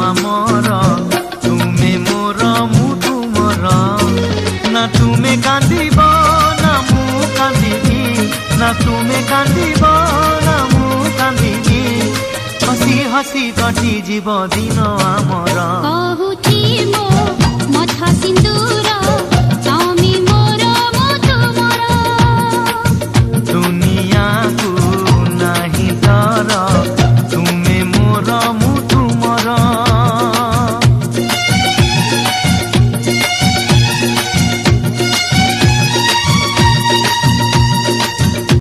ଆମର ତୁମେ ମୋର ମୁଁ ତୁମର। ନା ତୁମେ କାନ୍ଦିବ ନା ମୁଁ କାନ୍ଦିବି, ନା ତୁମେ କାନ୍ଦିବ ନା ମୁଁ କାନ୍ଦିବି। ହସି ହସି କଟିଯିବ ଦିନ ଆମର।